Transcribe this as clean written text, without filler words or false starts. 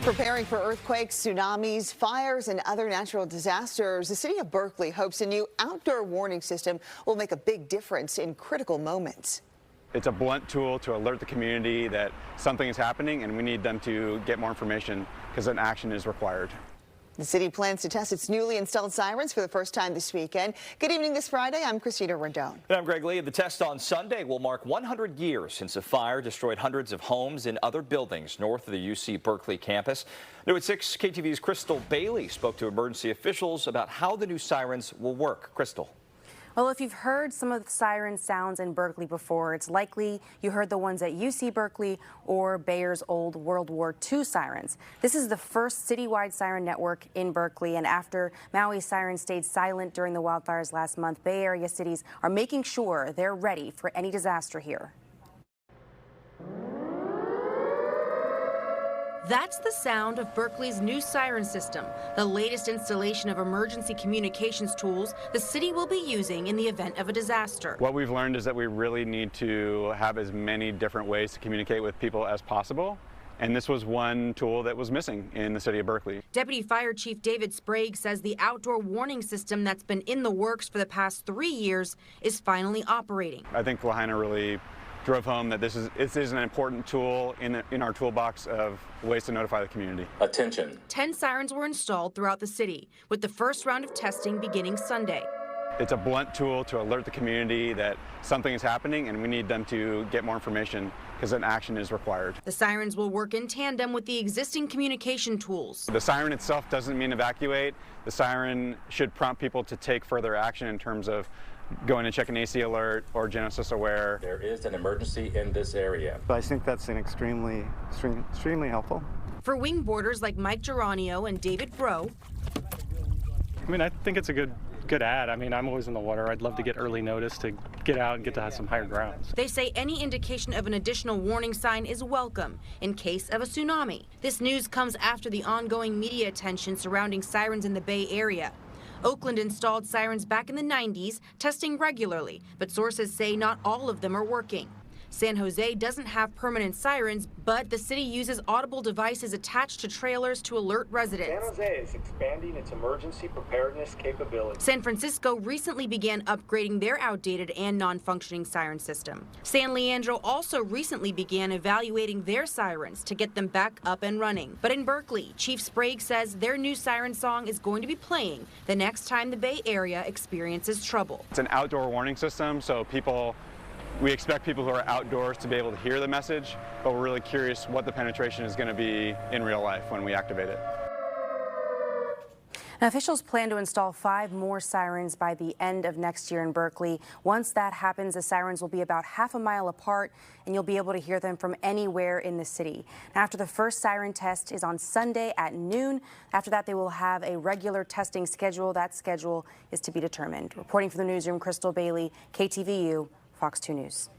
Preparing for earthquakes, tsunamis, fires, and other natural disasters, the City of Berkeley hopes a new outdoor warning system will make a big difference in critical moments. It's a blunt tool to alert the community that something is happening and we need them to get more information because an action is required. The city plans to test its newly installed sirens for the first time this weekend. Good evening this Friday. I'm Christina Rendon. And I'm Greg Lee. The test on Sunday will mark 100 years since a fire destroyed hundreds of homes and other buildings north of the UC Berkeley campus. New at 6, KTVU's Crystal Bailey spoke to emergency officials about how the new sirens will work. Crystal. Well, if you've heard some of the siren sounds in Berkeley before, it's likely you heard the ones at UC Berkeley or Bayer's old World War II sirens. This is the first citywide siren network in Berkeley, and after Maui's sirens stayed silent during the wildfires last month, Bay Area cities are making sure they're ready for any disaster here. That's the sound of Berkeley's new siren system, the latest installation of emergency communications tools the city will be using in the event of a disaster. What we've learned is that we really need to have as many different ways to communicate with people as possible. And this was one tool that was missing in the city of Berkeley. Deputy Fire Chief David Sprague says the outdoor warning system that's been in the works for the past 3 years is finally operating. I think Lahaina really drove home that this is an important tool in our toolbox of ways to notify the community. Attention. 10 sirens were installed throughout the city, with the first round of testing beginning Sunday. It's a blunt tool to alert the community that something is happening and we need them to get more information because an action is required. The sirens will work in tandem with the existing communication tools. The siren itself doesn't mean evacuate. The siren should prompt people to take further action in terms of going to check an AC alert or Genesis aware. There is an emergency in this area. I think that's an extremely helpful. For wingboarders like Mike Geronio and David Bro, I think it's a good ad. I'm always in the water. I'd love to get early notice to get out and get to have some higher grounds. They say any indication of an additional warning sign is welcome in case of a tsunami. This news comes after the ongoing media attention surrounding sirens in the Bay Area. Oakland installed sirens back in the 90s, testing regularly, but sources say not all of them are working. San Jose doesn't have permanent sirens, but the city uses audible devices attached to trailers to alert residents. San Jose is expanding its emergency preparedness capability. San Francisco recently began upgrading their outdated and non-functioning siren system. San Leandro also recently began evaluating their sirens to get them back up and running. But in Berkeley, Chief Sprague says their new siren song is going to be playing the next time the Bay Area experiences trouble. It's an outdoor warning system, so we expect people who are outdoors to be able to hear the message, but we're really curious what the penetration is going to be in real life when we activate it. Now, officials plan to install 5 more sirens by the end of next year in Berkeley. Once that happens, the sirens will be about half a mile apart, and you'll be able to hear them from anywhere in the city. After the first siren test is on Sunday at noon. After that, they will have a regular testing schedule. That schedule is to be determined. Reporting from the newsroom, Crystal Bailey, KTVU, Fox 2 News.